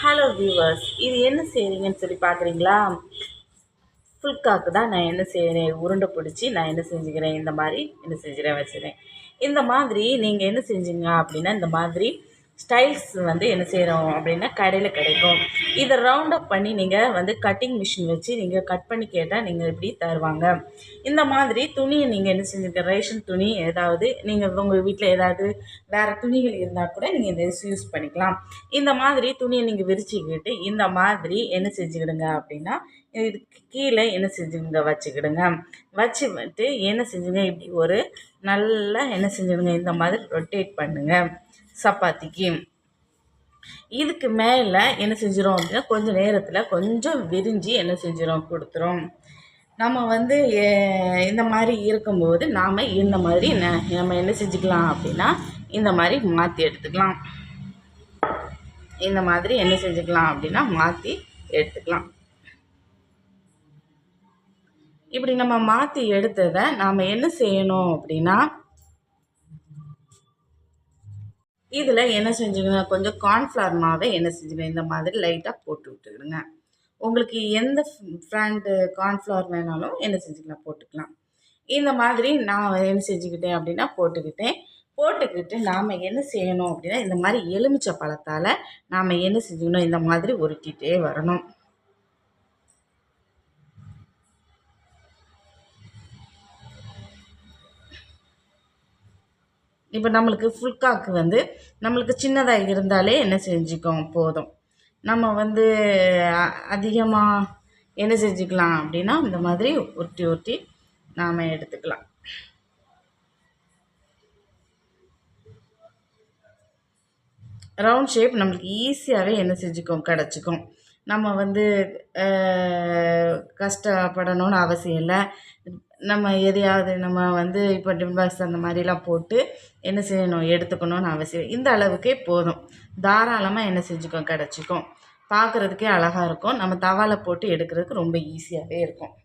Hello viewers, இது என்ன செய்கிறீங்கன்னு சொல்லி பார்க்குறீங்களா? ஃபுல்காக்கு தான் நான் என்ன செய்கிறேன், உருண்டை பிடிச்சி நான் என்ன செஞ்சுக்கிறேன், இந்த மாதிரி என்ன செஞ்சுக்கிறேன் வச்சுக்கிறேன். இந்த மாதிரி நீங்கள் என்ன செஞ்சீங்க அப்படின்னா, இந்த மாதிரி ஸ்டைல்ஸ் வந்து என்ன செய்கிறோம் அப்படின்னா கடையில் கிடைக்கும். இதை ரவுண்ட் அப் பண்ணி நீங்கள் வந்து கட்டிங் மிஷின் வச்சு நீங்கள் கட் பண்ணி கேட்டால் நீங்கள் இப்படி தருவாங்க. இந்த மாதிரி துணியை நீங்கள் என்ன செஞ்சுருக்க, ரேஷன் துணி ஏதாவது நீங்கள் உங்கள் வீட்டில் ஏதாவது வேறு துணிகள் இருந்தால் கூட நீங்கள் இதை யூஸ் பண்ணிக்கலாம். இந்த மாதிரி துணியை நீங்கள் விரிச்சுக்கிட்டு இந்த மாதிரி என்ன செஞ்சுக்கிடுங்க அப்படின்னா, இதுக்கு கீழே என்ன செஞ்சுங்க வச்சுக்கிடுங்க. வச்சுட்டு என்ன செஞ்சுங்க, இப்படி ஒரு நல்லா என்ன செஞ்சுடுங்க, இந்த மாதிரி ரொட்டேட் பண்ணுங்க சப்பாத்திக்கு. இதுக்கு மேலே என்ன செஞ்சிடும் அப்படின்னா கொஞ்சம் நேரத்தில் கொஞ்சம் விரிஞ்சு என்ன செஞ்சிடும் கொடுத்துரும். நம்ம வந்து இந்த மாதிரி இருக்கும்போது நாம் இந்த மாதிரி நம்ம என்ன செஞ்சுக்கலாம் அப்படின்னா இந்த மாதிரி மாற்றி எடுத்துக்கலாம். இந்த மாதிரி என்ன செஞ்சுக்கலாம் அப்படின்னா மாற்றி எடுத்துக்கலாம். இப்படி நம்ம மாற்றி எடுத்ததை நாம் என்ன செய்யணும் அப்படின்னா இதில் என்ன செஞ்சுக்கணும், கொஞ்சம் கார்ன்ஃப்ளவர் மாவை என்ன செஞ்சுக்கணும் இந்த மாதிரி லைட்டாக போட்டு விட்டுக்கிடுங்க. உங்களுக்கு எந்த பிராண்டு கார்ன்ஃப்ளவர் வேணாலும் என்ன செஞ்சுக்கலாம் போட்டுக்கலாம். இந்த மாதிரி நான் என்ன செஞ்சுக்கிட்டேன் அப்படின்னா போட்டுக்கிட்டு நாம் என்ன செய்யணும் அப்படின்னா இந்த மாதிரி எலுமிச்சை பழத்தால் நாம் என்ன செஞ்சுக்கணும், இந்த மாதிரி உருட்டிகிட்டே வரணும். இப்போ நம்மளுக்கு ஃபுல்காக்கு வந்து நம்மளுக்கு சின்னதாக இருந்தாலே என்ன செஞ்சுக்கோம் போதும். நம்ம வந்து அதிகமாக என்ன செஞ்சுக்கலாம் அப்படின்னா இந்த மாதிரி உருட்டி நாம் எடுத்துக்கலாம். ரவுண்ட் ஷேப் நம்மளுக்கு ஈஸியாகவே என்ன செஞ்சுக்கோம் கிடச்சிக்கும். நம்ம வந்து கஷ்டப்படணும்னு அவசியம் இல்லை. நம்ம எதையாவது நம்ம வந்து இப்போ டிம்பாக்ஸ் அந்த மாதிரிலாம் போட்டு என்ன செய்யணும் எடுத்துக்கணும்னு அவசியம். இந்த அளவுக்கே போதும், தாராளமாக என்ன செஞ்சுக்கோம் கிடச்சிக்கும். பார்க்குறதுக்கே அழகாக இருக்கும். நம்ம தவாவில் போட்டு எடுக்கிறதுக்கு ரொம்ப ஈஸியாகவே இருக்கும்.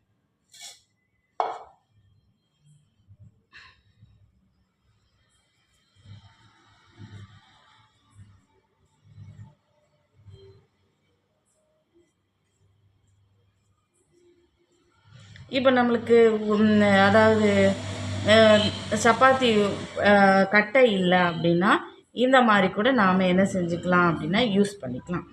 இப்போ நம்மளுக்கு அதாவது சப்பாத்தி கட்டை இல்லை அப்படின்னா இந்த மாதிரி கூட நாம் என்ன செஞ்சுக்கலாம் அப்படின்னா யூஸ் பண்ணிக்கலாம்.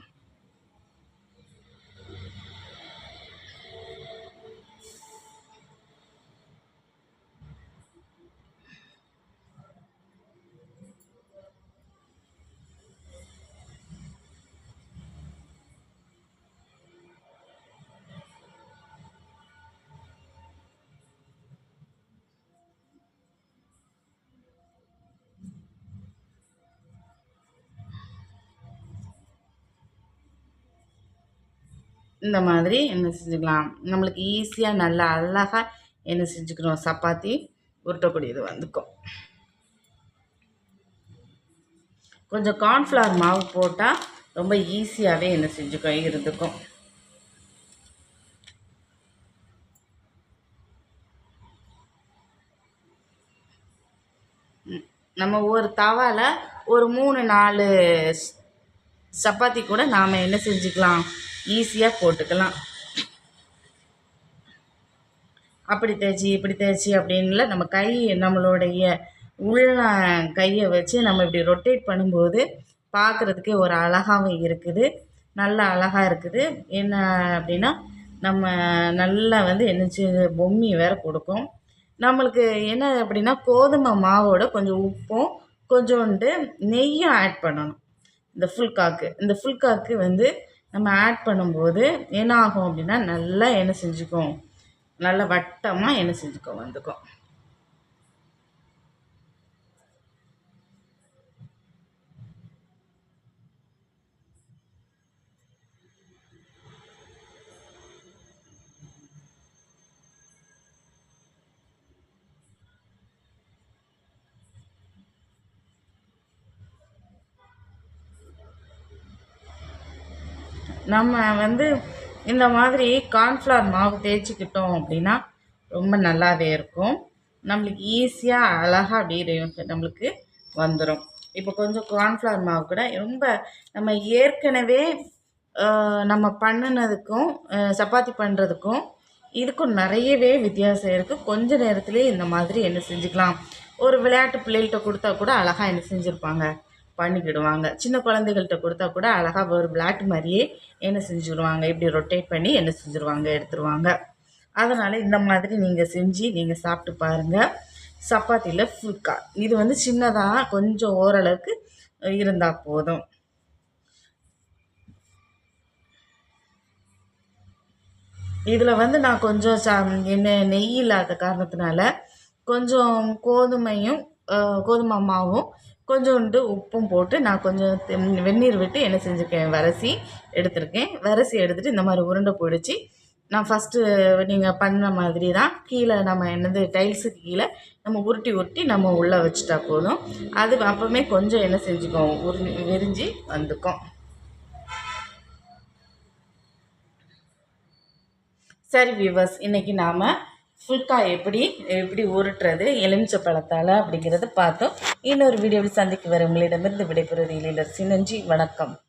இந்த மாதிரி என்ன செஞ்சுக்கலாம், நம்மளுக்கு ஈஸியாக நல்லா அழகாக என்ன செஞ்சுக்கிறோம் சப்பாத்தி உருட்டக்கூடியது வந்துக்கும். கொஞ்சம் கார்ன்ஃப்ளவர் மாவு போட்டால் ரொம்ப ஈஸியாகவே என்ன செஞ்சுக்கோ இருந்துக்கும். நம்ம ஒரு தவாவில் ஒரு 3-4 சப்பாத்தி கூட நாம் என்ன செஞ்சுக்கலாம் ஈஸியாக போட்டுக்கலாம். அப்படி தேய்ச்சி இப்படி தேய்ச்சி அப்படின்ல நம்ம நம்மளுடைய உள்ள கையை வச்சு நம்ம இப்படி ரொட்டேட் பண்ணும்போது பார்க்குறதுக்கே ஒரு அழகாகவும் இருக்குது, நல்ல அழகாக இருக்குது. என்ன அப்படின்னா நம்ம நல்லா வந்து என்னச்சு பொம்மி வேறு கொடுக்கும். நம்மளுக்கு என்ன அப்படின்னா கோதுமை மாவோட கொஞ்சம் உப்பும் கொஞ்சோண்டு நெய்யும் ஆட் பண்ணணும். இந்த ஃபுல்காக்கு வந்து நம்ம ஆட் பண்ணும்போது என்ன ஆகும் அப்படின்னா நல்லா என்ன செஞ்சுக்கும், நல்லா வட்டமாக என்ன செஞ்சுக்கும் வந்துக்கும். நம்ம வந்து இந்த மாதிரி கார்ன்ஃப்ளவர் மாவு தேய்ச்சிக்கிட்டோம் அப்படின்னா ரொம்ப நல்லாவே இருக்கும். நம்மளுக்கு ஈஸியாக அழகாக அப்படியே நம்மளுக்கு வந்துடும். இப்போ கொஞ்சம் கார்ன்ஃப்ளவர் மாவு கூட ரொம்ப நம்ம ஏற்கனவே நம்ம பண்ணினதுக்கும் சப்பாத்தி பண்ணுறதுக்கும் இதுக்கும் நிறையவே வித்தியாசம் இருக்குது. கொஞ்ச நேரத்துலேயே இந்த மாதிரி என்ன செஞ்சுக்கலாம். ஒரு விளையாட்டு பிள்ளைகள்கிட்ட கொடுத்தா கூட அழகாக என்ன செஞ்சுருப்பாங்க, பண்ணிக்கிடுவாங்க. சின்ன குழந்தைகள்கிட்ட கொடுத்தா கூட அழகாக ஒரு விளையாட்டு மாதிரியே என்ன செஞ்சுருவாங்க, இப்படி ரொட்டேட் பண்ணி என்ன செஞ்சுருவாங்க, எடுத்துருவாங்க. அதனால் இந்த மாதிரி நீங்கள் செஞ்சு நீங்கள் சாப்பிட்டு பாருங்கள். சப்பாத்தியில் ஃபுல்கா இது வந்து சின்னதாக கொஞ்சம் ஓரளவுக்கு இருந்தால் போதும். இதில் வந்து நான் கொஞ்சம் நெய் இல்லாத காரணத்தினால கொஞ்சம் கோதுமை மாவும் கொஞ்சோண்டு உப்பும் போட்டு நான் கொஞ்சம் வெந்நீர் விட்டு என்ன செஞ்சுருக்கேன், விரசி எடுத்துகிட்டு இந்த மாதிரி உருண்டை பிடிச்சி நான் ஃபஸ்ட்டு நீங்கள் பண்ண மாதிரி தான் கீழே நம்ம என்னது டைல்ஸுக்கு கீழே நம்ம உருட்டி நம்ம உள்ளே வச்சுட்டா போதும். அது அப்போவுமே கொஞ்சம் என்ன செஞ்சுக்கோம், விரிஞ்சு வந்துக்கும். சரி வியூவர்ஸ், இன்றைக்கி நாம் ஃபுல்கா எப்படி உருட்டுறது எலுமிச்சை பழத்தால் அப்படிங்கிறத பார்த்தோம். இன்னொரு வீடியோவில் சந்திக்கு வர உங்களிடமிருந்து விடைபெறுவது இல்லைலரசி. நன்றி, வணக்கம்.